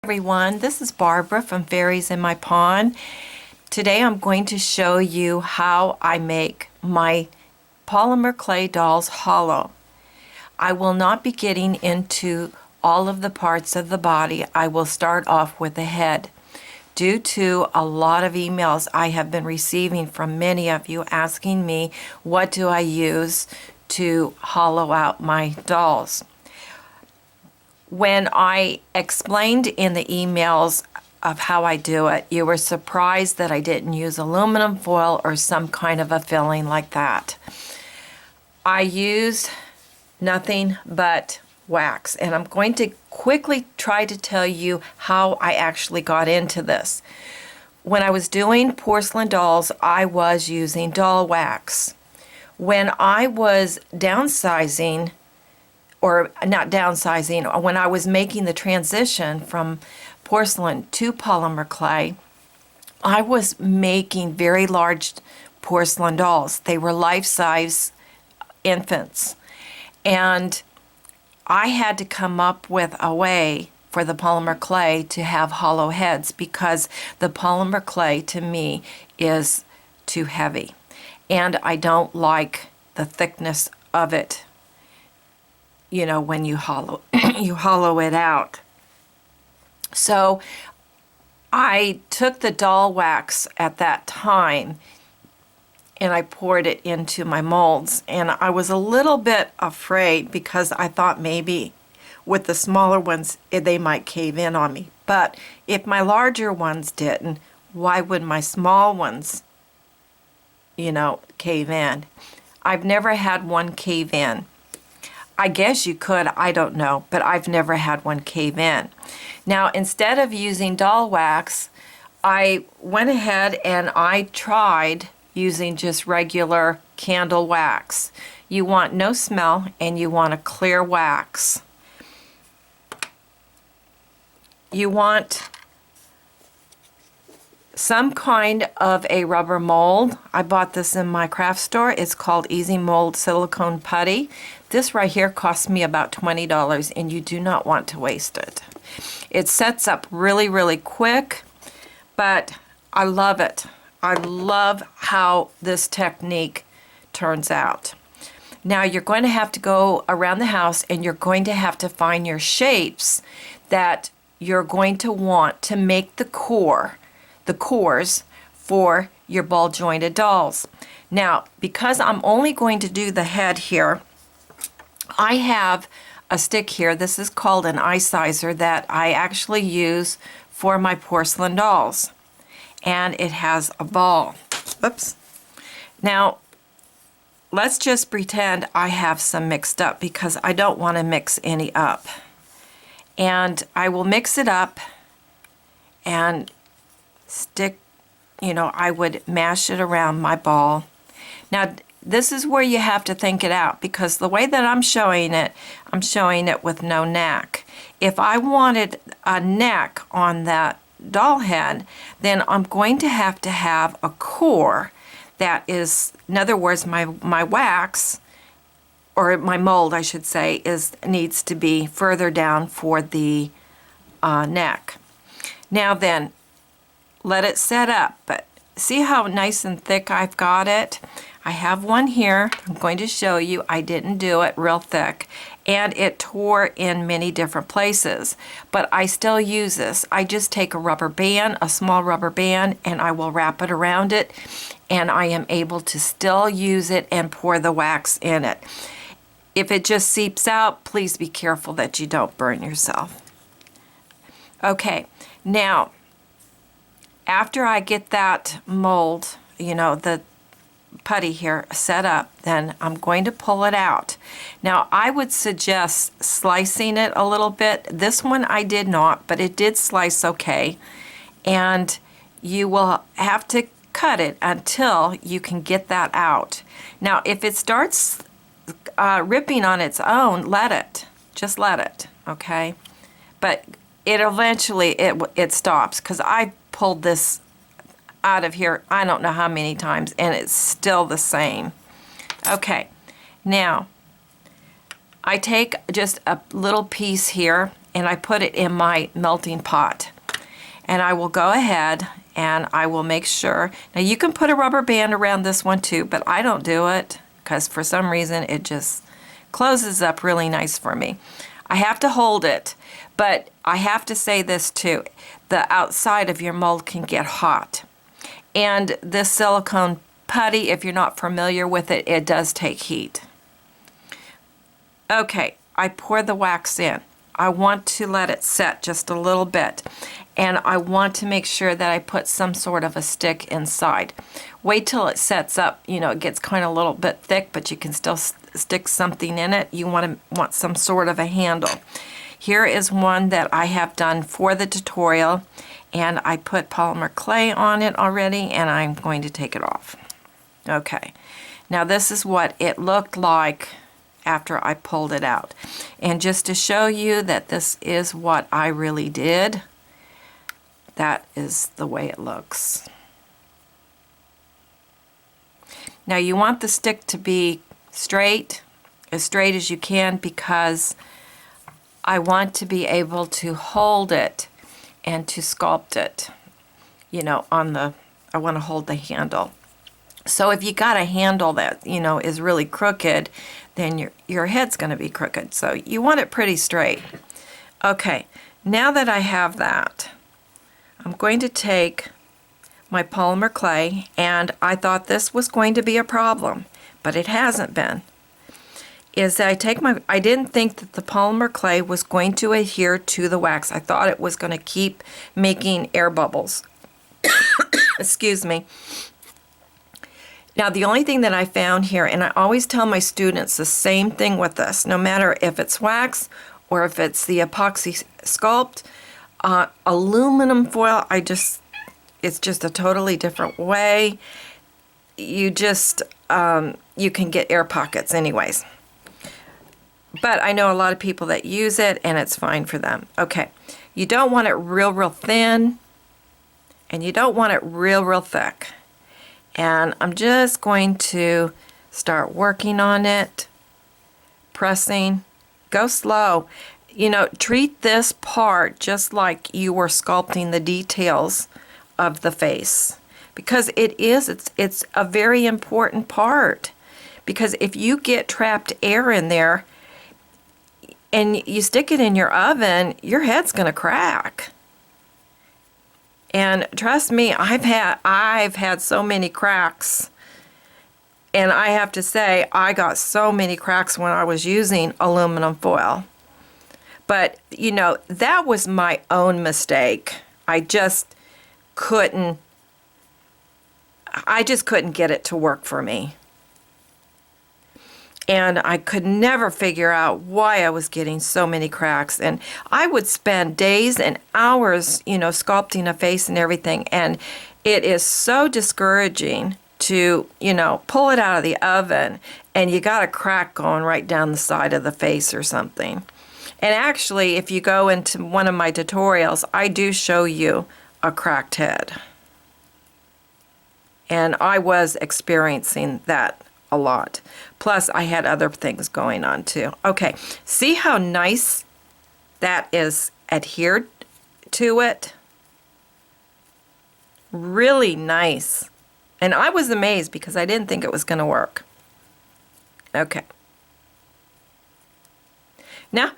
Everyone, this is Barbara from Fairies in My Pond. Today I'm going to show you how I make my polymer clay dolls hollow. I will not be getting into all of the parts of the body. I will start off with the head. Due to a lot of emails I have been receiving from many of you asking me what do I use to hollow out my dolls. When I explained in the emails of how I do it, you were surprised that I didn't use aluminum foil or some kind of a filling like that. I used nothing but wax, and I'm going to quickly try to tell you how I actually got into this. When I was doing porcelain dolls, I was using doll wax. When I was downsizing, or not downsizing, when I was making the transition from porcelain to polymer clay, I was making very large porcelain dolls. They were life-size infants. And I had to come up with a way for the polymer clay to have hollow heads because the polymer clay to me is too heavy. And I don't like the thickness of it. You know, when you hollow you hollow it out. So I took the doll wax at that time and I poured it into my molds, and I was a little bit afraid because I thought maybe with the smaller ones they might cave in on me. But if my larger ones didn't, why would my small ones, cave in? I've never had one cave in. I guess you could, I don't know, but I've never had one cave in. Now, instead of using doll wax, I went ahead and I tried using just regular candle wax. You want no smell and you want a clear wax. You want some kind of a rubber mold. I bought this in my craft store. It's called Easy Mold Silicone Putty. This right here cost me about $20, and you do not want to waste it. It sets up really, really quick, but I love it. I love how this technique turns out. Now you're going to have to go around the house and you're going to have to find your shapes that you're going to want to make the cores for your ball jointed dolls. Now, because I'm only going to do the head here, I have a stick here. This is called an eye sizer that I actually use for my porcelain dolls. And it has a ball. Oops. Now, let's just pretend I have some mixed up because I don't want to mix any up. And I will mix it up and stick, I would mash it around my ball. Now, this is where you have to think it out because the way that I'm showing it with no neck. If I wanted a neck on that doll head, then I'm going to have a core that is, in other words, my wax, or my mold, I should say, needs to be further down for the neck. Now then, let it set up, but see how nice and thick I've got it? I have one here. I'm going to show you. I didn't do it real thick, and it tore in many different places, but I still use this. I just take a rubber band, a small rubber band, and I will wrap it around it, and I am able to still use it and pour the wax in it. If it just seeps out, please be careful that you don't burn yourself. Okay, now, after I get that mold, the putty here set up, then I'm going to pull it out. Now, I would suggest slicing it a little bit. This one I did not, but it did slice okay. And you will have to cut it until you can get that out. Now, if it starts ripping on its own, just let it, okay? But it eventually, it stops because I pulled this out of here I don't know how many times and it's still the same. Okay, now I take just a little piece here and I put it in my melting pot. And I will go ahead and I will make sure. Now you can put a rubber band around this one too, but I don't do it because for some reason it just closes up really nice for me. I have to hold it, but I have to say this too. The outside of your mold can get hot. And this silicone putty, if you're not familiar with it, it does take heat. Okay, I pour the wax in. I want to let it set just a little bit, and I want to make sure that I put some sort of a stick inside. Wait till it sets up, it gets kind of a little bit thick, but you can still stick something in it. You want some sort of a handle. Here is one that I have done for the tutorial, and I put polymer clay on it already, and I'm going to take it off. Okay, now this is what it looked like after I pulled it out. And just to show you that this is what I really did, that is the way it looks. Now you want the stick to be straight as you can, because I want to be able to hold it and to sculpt it, I want to hold the handle. So if you got a handle that, is really crooked, then your head's going to be crooked. So you want it pretty straight. Okay, now that I have that, I'm going to take my polymer clay, and I thought this was going to be a problem, but it hasn't been. I didn't think that the polymer clay was going to adhere to the wax. I thought it was going to keep making air bubbles. Excuse me. Now, the only thing that I found here, and I always tell my students the same thing with this, no matter if it's wax or if it's the epoxy sculpt, aluminum foil, it's just a totally different way. You can get air pockets anyways. But I know a lot of people that use it, and it's fine for them. Okay, you don't want it real thin, and you don't want it real thick. And I'm just going to start working on it, pressing, go slow. Treat this part just like you were sculpting the details of the face, because it's a very important part. Because if you get trapped air in there and you stick it in your oven, your head's going to crack. And trust me, I've had so many cracks, and I have to say I got so many cracks when I was using aluminum foil. But that was my own mistake. I just couldn't get it to work for me. And I could never figure out why I was getting so many cracks. And I would spend days and hours, sculpting a face and everything. And it is so discouraging to, pull it out of the oven and you got a crack going right down the side of the face or something. And actually, if you go into one of my tutorials, I do show you a cracked head. And I was experiencing that a lot. Plus, I had other things going on too. Okay, see how nice that is adhered to it? Really nice. And I was amazed because I didn't think it was going to work. Okay. Now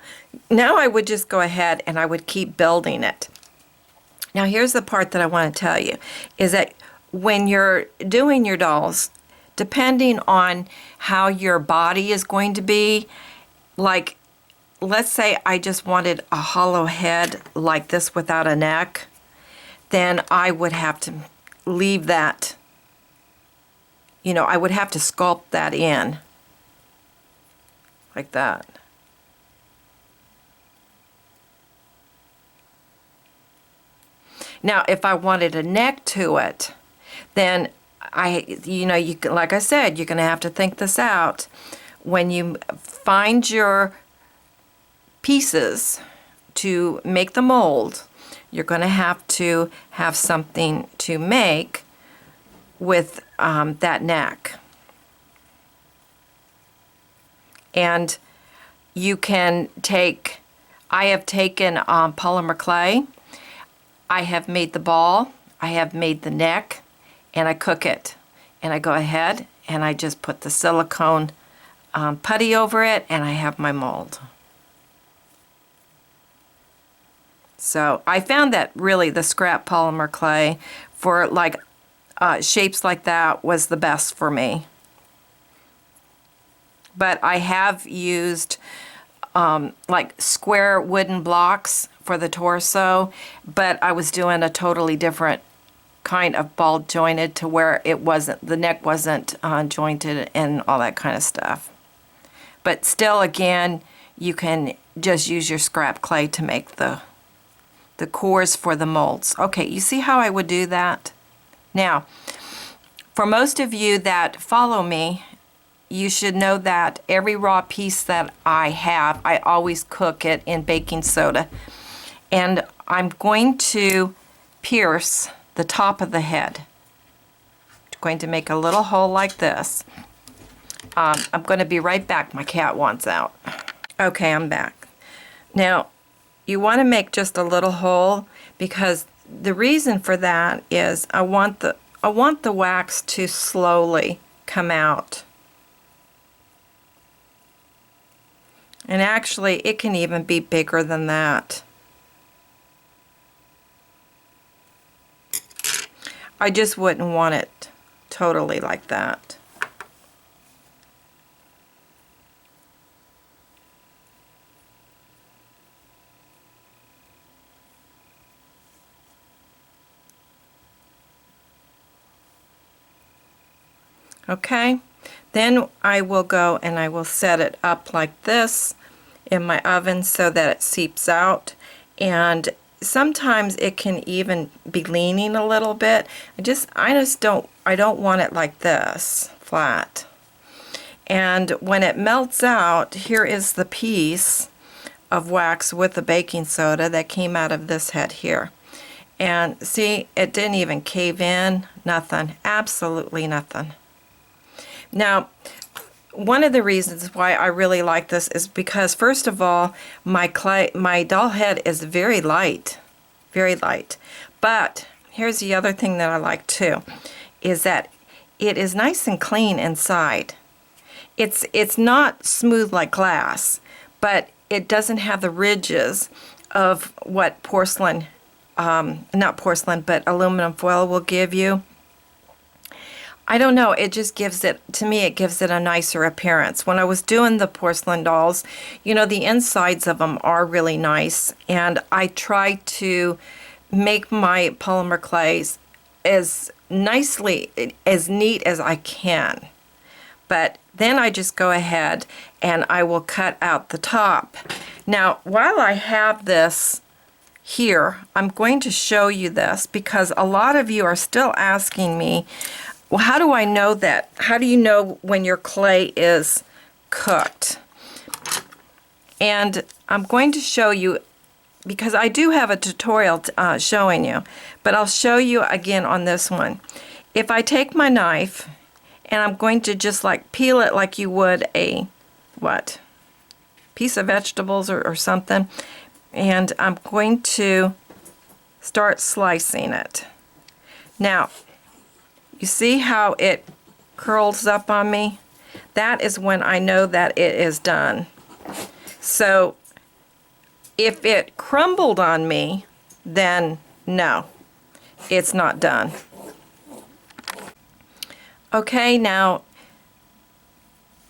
I would just go ahead and I would keep building it. Now here's the part that I want to tell you, is that when you're doing your dolls, depending on how your body is going to be, like, let's say I just wanted a hollow head like this without a neck, then I would have to leave that, I would have to sculpt that in like that. Now, if I wanted a neck to it, then like I said, you're going to have to think this out. When you find your pieces to make the mold, you're going to have something to make with that neck. And you can take I have taken polymer clay, I have made the ball, I have made the neck, and I cook it. And I go ahead and I just put the silicone putty over it, and I have my mold. So I found that really the scrap polymer clay for like shapes like that was the best for me. But I have used like square wooden blocks for the torso, but I was doing a totally different kind of ball jointed to where it wasn't, the neck wasn't jointed and all that kind of stuff. But still, again, you can just use your scrap clay to make the cores for the molds. Okay, you see how I would do that? Now, for most of you that follow me, you should know that every raw piece that I have, I always cook it in baking soda. And I'm going to pierce the top of the head. I'm going to make a little hole like this. I'm going to be right back. My cat wants out. Okay, I'm back. Now, you want to make just a little hole because the reason for that is I want the wax to slowly come out. And actually, it can even be bigger than that. I just wouldn't want it totally like that. Okay, then I will go and I will set it up like this in my oven so that it seeps out, and sometimes it can even be leaning a little bit. I don't want it like this, flat. And when it melts out, here is the piece of wax with the baking soda that came out of this head here. And see, it didn't even cave in, nothing, absolutely nothing. Now, one of the reasons why I really like this is because, first of all, my doll head is very light, very light. But here's the other thing that I like too, is that it is nice and clean inside. It's not smooth like glass, but it doesn't have the ridges of what porcelain, not porcelain, but aluminum foil will give you. I don't know, it just gives it, to me, it gives it a nicer appearance. When I was doing the porcelain dolls, you know, the insides of them are really nice, and I try to make my polymer clays as nicely, as neat as I can. But then I just go ahead and I will cut out the top. Now, while I have this here, I'm going to show you this because a lot of you are still asking me, well, how do I know that? How do you know when your clay is cooked? And I'm going to show you, because I do have a tutorial showing you, but I'll show you again on this one. If I take my knife and I'm going to just like peel it like you would a, piece of vegetables or something, and I'm going to start slicing it. Now, you see how it curls up on me? That is when I know that it is done. So if it crumbled on me, then no, it's not done. Okay, now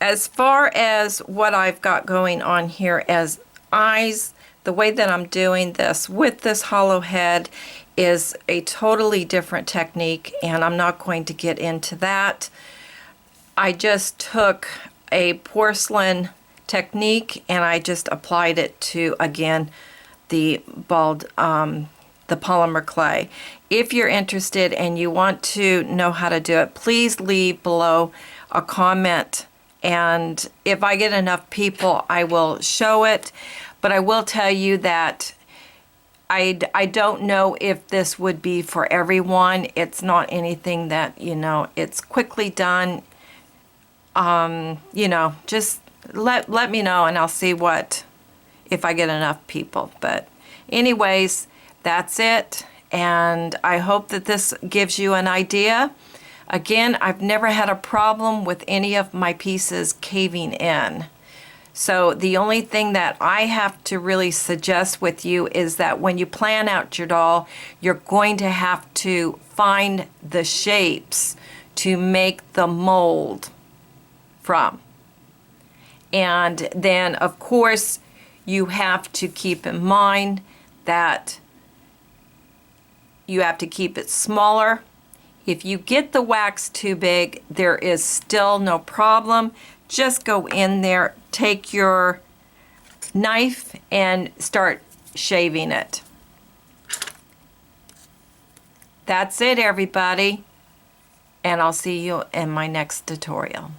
as far as what I've got going on here as eyes, the way that I'm doing this with this hollow head is a totally different technique, and I'm not going to get into that. I just took a porcelain technique and I just applied it to, again, the polymer clay. If you're interested and you want to know how to do it, please leave below a comment, and if I get enough people, I will show it. But I will tell you that I don't know if this would be for everyone. It's not anything that, you know, it's quickly done. You know, just let me know and I'll see what, if I get enough people. But anyways, that's it. And I hope that this gives you an idea. Again, I've never had a problem with any of my pieces caving in. So the only thing that I have to really suggest with you is that when you plan out your doll, you're going to have to find the shapes to make the mold from. And then, of course, you have to keep in mind that you have to keep it smaller. If you get the wax too big, there is still no problem. Just go in there, take your knife, and start shaving it. That's it, everybody. And I'll see you in my next tutorial.